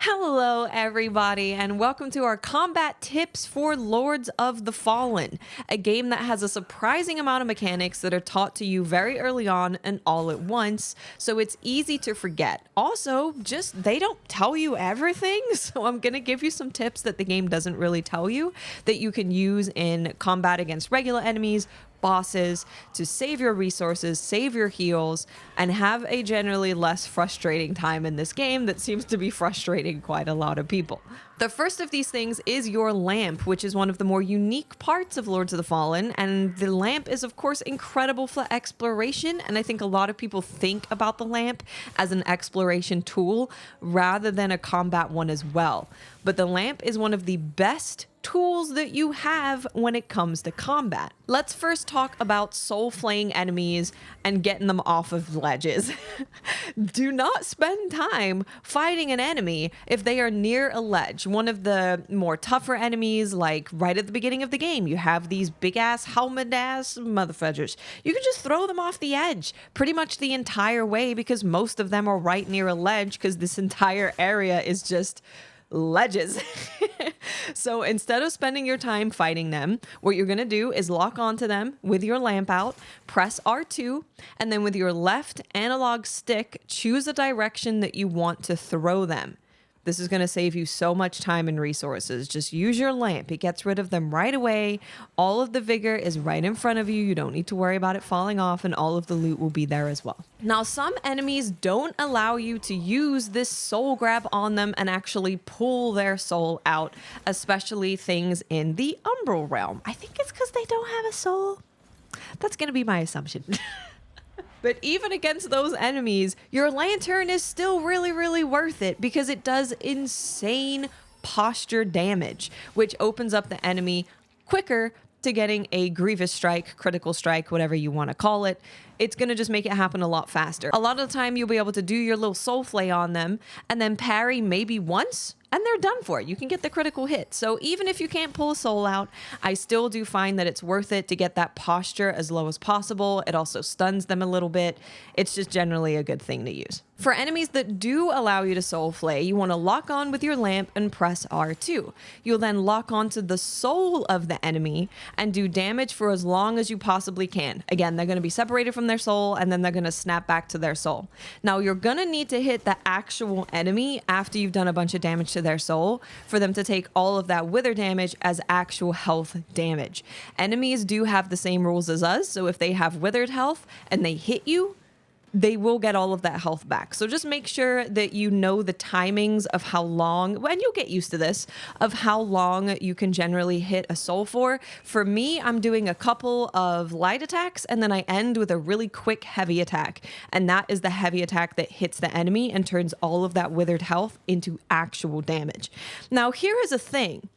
Hello, everybody, and welcome to our combat tips for Lords of the Fallen, a game that has a surprising amount of mechanics that are taught to you very early on and all at once, so it's easy to forget. Also, just they don't tell you everything, so I'm going to give you some tips that the game doesn't really tell you that you can use in combat against regular enemies, bosses, to save your resources, save your heals, and have a generally less frustrating time in this game that seems to be frustrating quite a lot of people. The first of these things is your lamp, which is one of the more unique parts of Lords of the Fallen, and the lamp is of course incredible for exploration, and I think a lot of people think about the lamp as an exploration tool rather than a combat one as well. But the lamp is one of the best tools that you have when it comes to combat. Let's first talk about soul flaying enemies and getting them off of ledges. Do not spend time fighting an enemy if they are near a ledge. One of the more tougher enemies, like right at the beginning of the game, you have these big ass helmet ass motherfuckers. You can just throw them off the edge pretty much the entire way because most of them are right near a ledge because this entire area is just ledges. So instead of spending your time fighting them, what you're going to do is lock onto them with your lamp out, press R2, and then with your left analog stick, choose a direction that you want to throw them. This is going to save you so much time and resources. Just use your lamp. It gets rid of them right away. All of the vigor is right in front of you. You don't need to worry about it falling off, and all of the loot will be there as well. Now, some enemies don't allow you to use this soul grab on them and actually pull their soul out, especially things in the Umbral realm. I think it's because they don't have a soul. That's going to be my assumption. But even against those enemies, your lantern is still really worth it because it does insane posture damage, which opens up the enemy quicker to getting a grievous strike, critical strike, whatever you want to call it. It's going to just make it happen a lot faster. A lot of the time you'll be able to do your little soul flay on them and then parry maybe once and they're done for. You can get the critical hit. So even if you can't pull a soul out, I still do find that it's worth it to get that posture as low as possible. It also stuns them a little bit. It's just generally a good thing to use. For enemies that do allow you to soul flay, you want to lock on with your lamp and press R2. You'll then lock onto the soul of the enemy and do damage for as long as you possibly can. Again, they're going to be separated from their soul and then they're going to snap back to their soul. Now, you're going to need to hit the actual enemy after you've done a bunch of damage to their soul for them to take all of that wither damage as actual health damage. Enemies do have the same rules as us, so if they have withered health and they hit you, they will get all of that health back. So just make sure that you know the timings of how long, and you'll get used to this, of how long you can generally hit a soul for. For me, I'm doing a couple of light attacks and then I end with a really quick heavy attack. And that is the heavy attack that hits the enemy and turns all of that withered health into actual damage. Now, here is a thing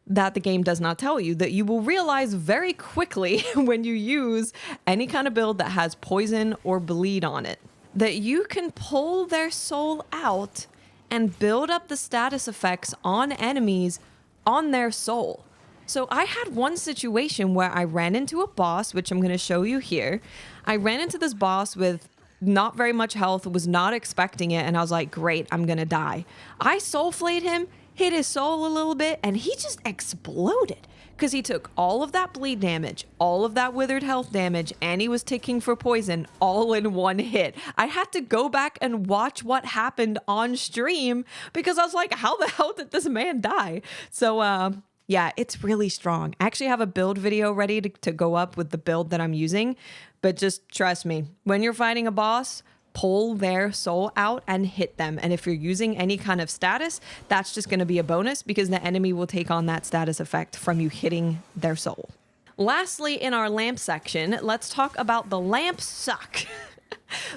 that the game does not tell you that you will realize very quickly when you use any kind of build that has poison or bleed on it, that you can pull their soul out and build up the status effects on enemies on their soul. So I had one situation where I ran into a boss, which I'm going to show you here. I ran into this boss with not very much health, was not expecting it, and I was like, great, I'm going to die. I soul flayed him, hit his soul a little bit, and he just exploded because he took all of that bleed damage, all of that withered health damage, and he was ticking for poison all in one hit. I had to go back and watch what happened on stream because I was like, how the hell did this man die? So, yeah, it's really strong. I actually have a build video ready to go up with the build that I'm using, but just trust me, when you're fighting a boss, pull their soul out and hit them. And if you're using any kind of status, that's just going to be a bonus because the enemy will take on that status effect from you hitting their soul. Lastly, in our lamp section, let's talk about the lamp suck.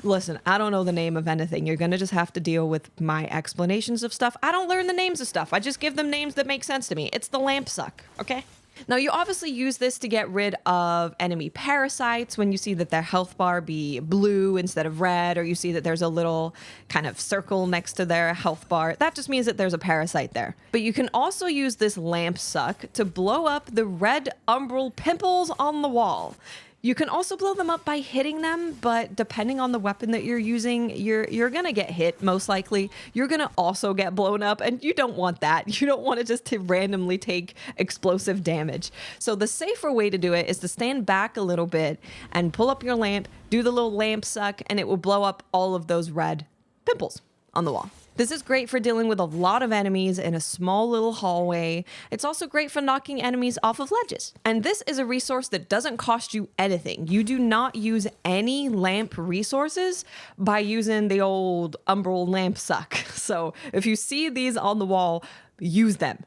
Listen, I don't know the name of anything. You're going to just have to deal with my explanations of stuff. I don't learn the names of stuff. I just give them names that make sense to me. It's the lamp suck, okay? Now, you obviously use this to get rid of enemy parasites when you see that their health bar be blue instead of red, or you see that there's a little kind of circle next to their health bar. That just means that there's a parasite there. But you can also use this lamp suck to blow up the red umbral pimples on the wall. You can also blow them up by hitting them, but depending on the weapon that you're using, you're gonna get hit most likely. You're gonna also get blown up, and you don't want that. You don't want to just to randomly take explosive damage. So the safer way to do it is to stand back a little bit and pull up your lamp, do the little lamp suck, and it will blow up all of those red pimples on the wall. This is great for dealing with a lot of enemies in a small little hallway. It's also great for knocking enemies off of ledges. And this is a resource that doesn't cost you anything. You do not use any lamp resources by using the old Umbral lamp suck. So if you see these on the wall, use them.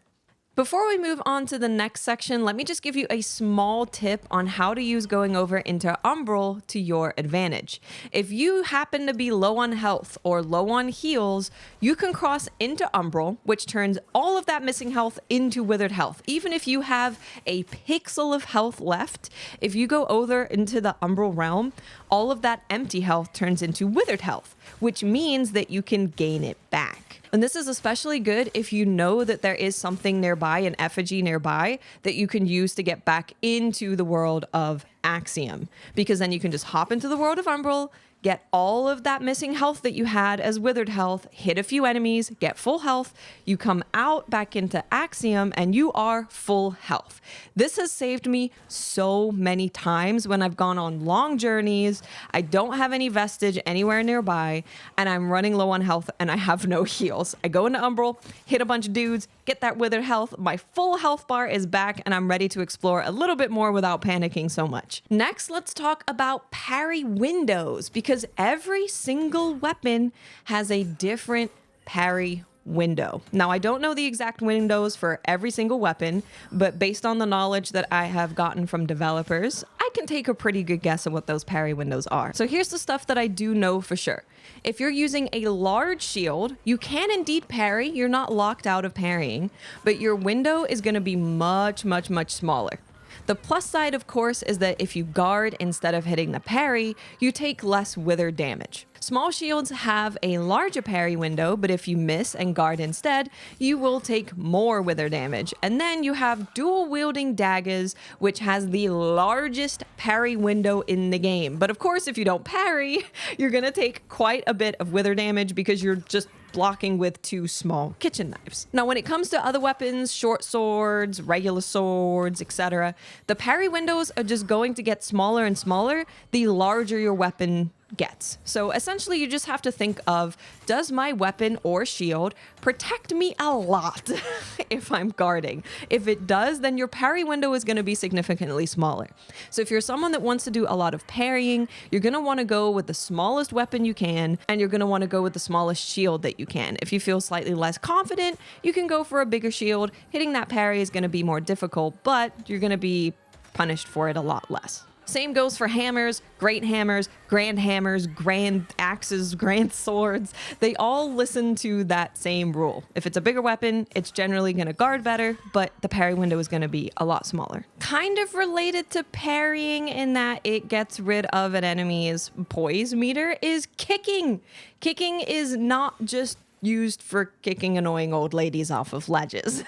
Before we move on to the next section, let me just give you a small tip on how to use going over into Umbral to your advantage. If you happen to be low on health or low on heals, you can cross into Umbral, which turns all of that missing health into withered health. Even if you have a pixel of health left, if you go over into the Umbral realm, all of that empty health turns into withered health, which means that you can gain it back. And this is especially good if you know that there is something nearby, an effigy nearby, that you can use to get back into the world of Axiom. Because then you can just hop into the world of Umbral, get all of that missing health that you had as withered health, hit a few enemies, get full health, you come out back into Axiom, and you are full health. This has saved me so many times when I've gone on long journeys, I don't have any vestige anywhere nearby, and I'm running low on health and I have no heals. I go into Umbral, hit a bunch of dudes, get that withered health, my full health bar is back, and I'm ready to explore a little bit more without panicking so much. Next, let's talk about parry windows, because every single weapon has a different parry window. Now, I don't know the exact windows for every single weapon, but based on the knowledge that I have gotten from developers, I can take a pretty good guess at what those parry windows are. So here's the stuff that I do know for sure. If you're using a large shield, you can indeed parry. You're not locked out of parrying, but your window is going to be much, much, much smaller. The plus side, of course, is that if you guard instead of hitting the parry, you take less wither damage. Small shields have a larger parry window, but if you miss and guard instead, you will take more wither damage. And then you have dual wielding daggers, which has the largest parry window in the game. But of course, if you don't parry, you're going to take quite a bit of wither damage because you're just blocking with two small kitchen knives. Now, when it comes to other weapons, short swords, regular swords, etc., the parry windows are just going to get smaller and smaller the larger your weapon gets. So essentially, you just have to think of, does my weapon or shield protect me a lot if I'm guarding? If it does, then your parry window is going to be significantly smaller. So if you're someone that wants to do a lot of parrying, you're going to want to go with the smallest weapon you can, and you're going to want to go with the smallest shield that you can. If you feel slightly less confident, you can go for a bigger shield. Hitting that parry is going to be more difficult, but you're going to be punished for it a lot less. Same goes for hammers, grand axes, grand swords. They all listen to that same rule. If it's a bigger weapon, it's generally going to guard better, but the parry window is going to be a lot smaller. Kind of related to parrying in that it gets rid of an enemy's poise meter is kicking. Kicking is not just used for kicking annoying old ladies off of ledges.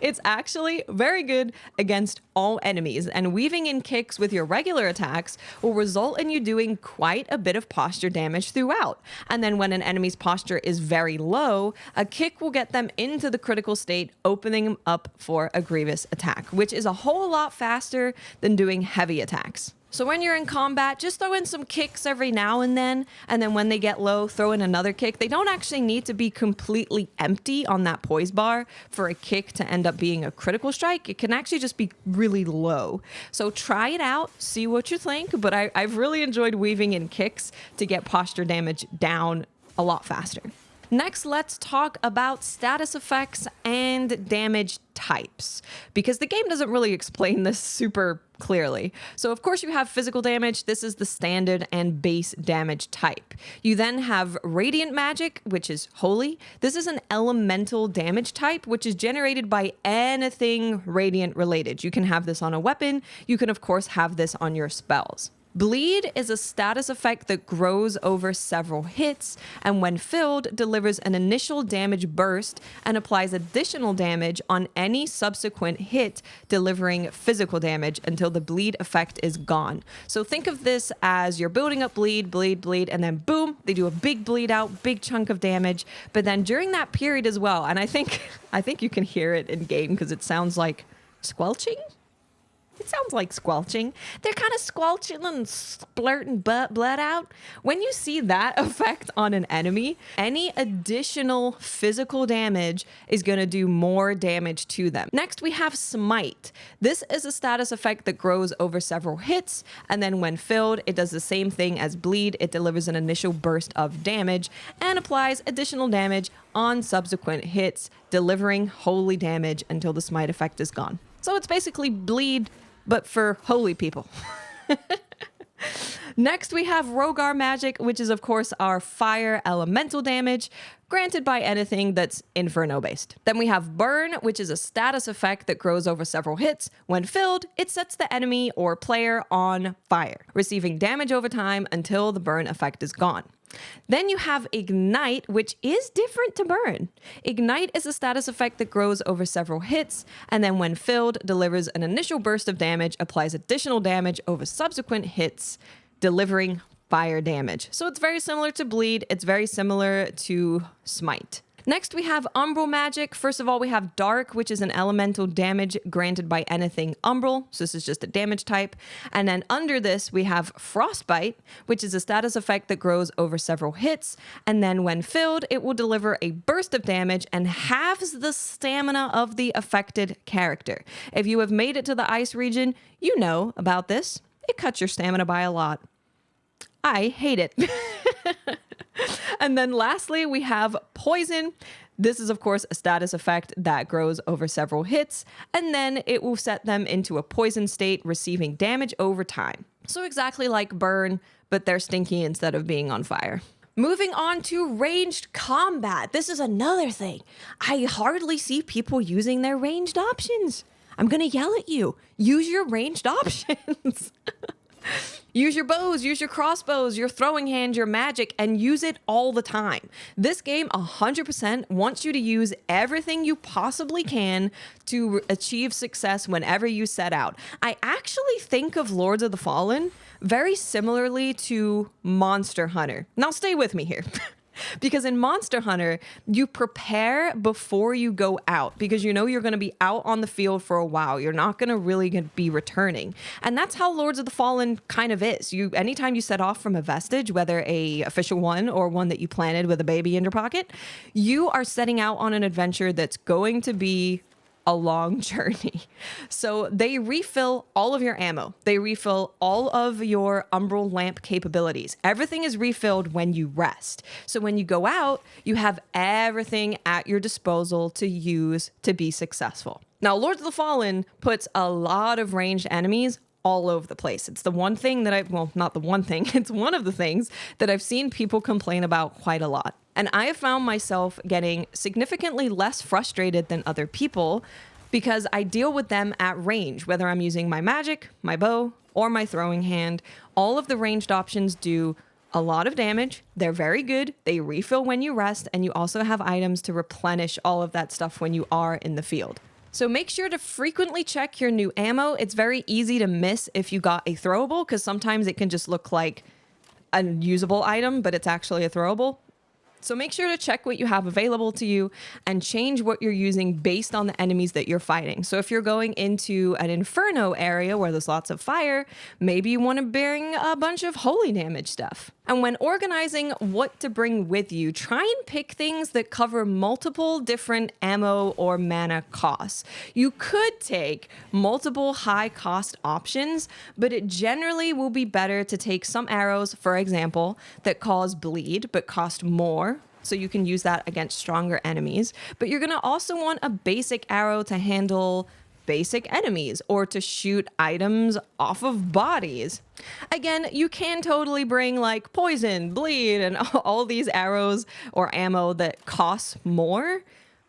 It's actually very good against all enemies, and weaving in kicks with your regular attacks will result in you doing quite a bit of posture damage throughout. And then when an enemy's posture is very low, a kick will get them into the critical state, opening them up for a grievous attack, which is a whole lot faster than doing heavy attacks. So when you're in combat, just throw in some kicks every now and then when they get low, throw in another kick. They don't actually need to be completely empty on that poise bar for a kick to end up being a critical strike. It can actually just be really low. So try it out, see what you think, but I've really enjoyed weaving in kicks to get posture damage down a lot faster. Next, let's talk about status effects and damage types, because the game doesn't really explain this super clearly. So of course you have physical damage. This is the standard and base damage type. You then have radiant magic, which is holy. This is an elemental damage type, which is generated by anything radiant related. You can have this on a weapon. You can of course have this on your spells. Bleed is a status effect that grows over several hits, and when filled, delivers an initial damage burst and applies additional damage on any subsequent hit, delivering physical damage until the bleed effect is gone. So think of this as you're building up bleed, and then boom, they do a big bleed out, big chunk of damage. But then during that period as well, and I think you can hear it in game because it sounds like squelching. It sounds like squelching. They're kind of squelching and splurting blood out. When you see that effect on an enemy, any additional physical damage is going to do more damage to them. Next, we have Smite. This is a status effect that grows over several hits, and then when filled, it does the same thing as Bleed. It delivers an initial burst of damage and applies additional damage on subsequent hits, delivering holy damage until the Smite effect is gone. So it's basically Bleed, but for holy people. Next, we have Rogar Magic, which is, of course, our fire elemental damage, granted by anything that's Inferno-based. Then we have Burn, which is a status effect that grows over several hits. When filled, it sets the enemy or player on fire, receiving damage over time until the burn effect is gone. Then you have Ignite, which is different to Burn. Ignite is a status effect that grows over several hits, and then when filled, delivers an initial burst of damage, applies additional damage over subsequent hits, delivering fire damage. So it's very similar to Bleed. It's very similar to Smite. Next, we have Umbral Magic. First of all, we have Dark, which is an elemental damage granted by anything Umbral. So this is just a damage type. And then under this, we have Frostbite, which is a status effect that grows over several hits. And then when filled, it will deliver a burst of damage and halves the stamina of the affected character. If you have made it to the ice region, you know about this. It cuts your stamina by a lot. I hate it. And then lastly, we have Poison. This is, of course, a status effect that grows over several hits, and then it will set them into a poison state, receiving damage over time. So exactly like Burn, but they're stinky instead of being on fire. Moving on to ranged combat. This is another thing. I hardly see people using their ranged options. I'm going to yell at you. Use your ranged options. Use your bows, use your crossbows, your throwing hand, your magic, and use it all the time. This game 100% wants you to use everything you possibly can to achieve success whenever you set out. I actually think of Lords of the Fallen very similarly to Monster Hunter. Now stay with me here. Because in Monster Hunter, you prepare before you go out because you know you're going to be out on the field for a while. You're not going to really be returning. And that's how Lords of the Fallen kind of is. Anytime you set off from a vestige, whether a official one or one that you planted with a baby in your pocket, you are setting out on an adventure that's going to be a long journey. So they refill all of your ammo. They refill all of your Umbral lamp capabilities. Everything is refilled when you rest. So when you go out, you have everything at your disposal to use to be successful. Now, Lords of the Fallen puts a lot of ranged enemies all over the place. It's the one thing that not the one thing, it's one of the things that I've seen people complain about quite a lot. And I have found myself getting significantly less frustrated than other people because I deal with them at range, whether I'm using my magic, my bow, or my throwing hand. All of the ranged options do a lot of damage. They're very good. They refill when you rest, and you also have items to replenish all of that stuff when you are in the field. So make sure to frequently check your new ammo. It's very easy to miss if you got a throwable because sometimes it can just look like a usable item, but it's actually a throwable. So make sure to check what you have available to you and change what you're using based on the enemies that you're fighting. So if you're going into an Inferno area where there's lots of fire, maybe you want to bring a bunch of holy damage stuff. And when organizing what to bring with you, try and pick things that cover multiple different ammo or mana costs. You could take multiple high cost options, but it generally will be better to take some arrows, for example, that cause bleed but cost more. So you can use that against stronger enemies. But you're going to also want a basic arrow to handle basic enemies or to shoot items off of bodies. Again, you can totally bring like poison, bleed, and all these arrows or ammo that costs more.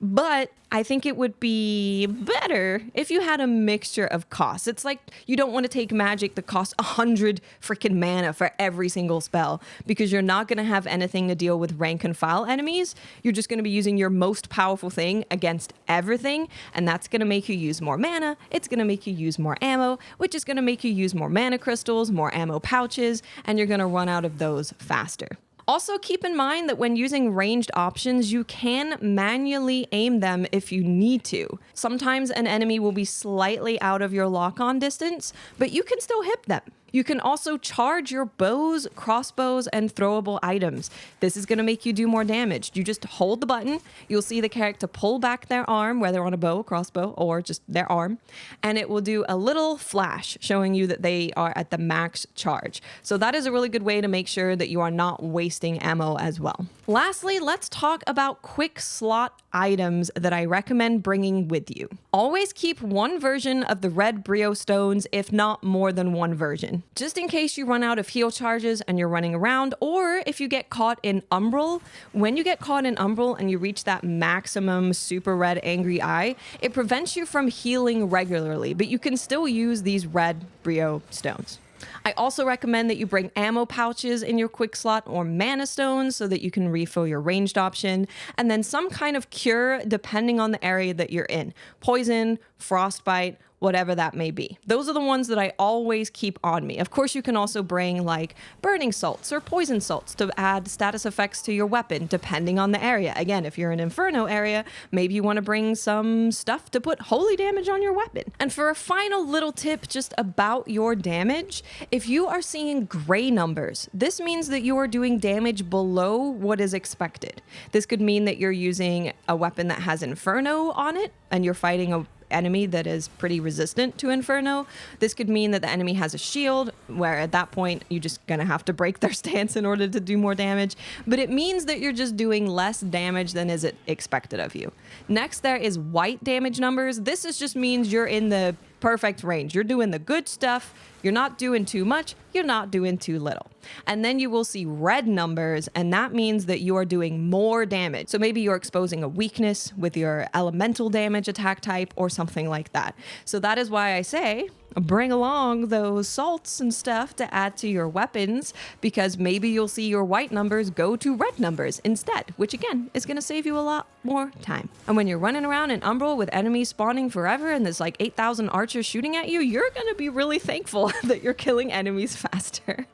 But I think it would be better if you had a mixture of costs. It's like you don't want to take magic that costs 100 freaking mana for every single spell, because you're not going to have anything to deal with rank and file enemies. You're just going to be using your most powerful thing against everything, and that's going to make you use more mana. It's going to make you use more ammo, which is going to make you use more mana crystals, more ammo pouches, and you're going to run out of those faster. Also, keep in mind that when using ranged options, you can manually aim them if you need to. Sometimes an enemy will be slightly out of your lock-on distance, but you can still hit them. You can also charge your bows, crossbows, and throwable items. This is going to make you do more damage. You just hold the button. You'll see the character pull back their arm, whether on a bow, crossbow, or just their arm, and it will do a little flash showing you that they are at the max charge. So that is a really good way to make sure that you are not wasting ammo as well. Lastly, let's talk about quick slot items that I recommend bringing with you. Always keep one version of the red brio stones, if not more than one version. Just in case you run out of heal charges and you're running around, or if you get caught in Umbral. When you get caught in Umbral and you reach that maximum super red angry eye, it prevents you from healing regularly, but you can still use these red brio stones. I also recommend that you bring ammo pouches in your quick slot or mana stones so that you can refill your ranged option, and then some kind of cure depending on the area that you're in. Poison, frostbite, whatever that may be. Those are the ones that I always keep on me. Of course, you can also bring like burning salts or poison salts to add status effects to your weapon, depending on the area. Again, if you're in Inferno area, maybe you want to bring some stuff to put holy damage on your weapon. And for a final little tip just about your damage, if you are seeing gray numbers, this means that you are doing damage below what is expected. This could mean that you're using a weapon that has Inferno on it and you're fighting a enemy that is pretty resistant to Inferno. This could mean that the enemy has a shield, where at that point you're just gonna have to break their stance in order to do more damage. But it means that you're just doing less damage than is expected of you. Next, there is white damage numbers. This just means you're in the perfect range. You're doing the good stuff. You're not doing too much. You're not doing too little. And then you will see red numbers, and that means that you are doing more damage. So maybe you're exposing a weakness with your elemental damage attack type or something like that. So that is why I say bring along those salts and stuff to add to your weapons, because maybe you'll see your white numbers go to red numbers instead, which again is going to save you a lot more time. And when you're running around in Umbral with enemies spawning forever and there's like 8,000 archers shooting at you, you're going to be really thankful that you're killing enemies faster.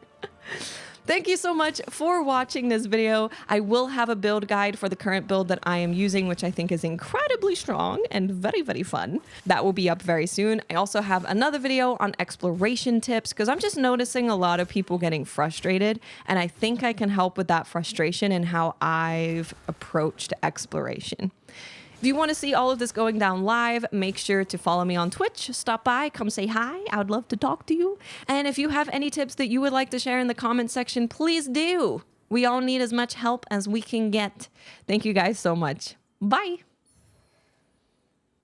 Thank you so much for watching this video. I will have a build guide for the current build that I am using, which I think is incredibly strong and very, very fun. That will be up very soon. I also have another video on exploration tips, because I'm just noticing a lot of people getting frustrated, and I think I can help with that frustration and how I've approached exploration. If you want to see all of this going down live, make sure to follow me on Twitch. Stop by, come say hi. I would love to talk to you. And if you have any tips that you would like to share in the comment section, please do. We all need as much help as we can get. Thank you guys so much. Bye.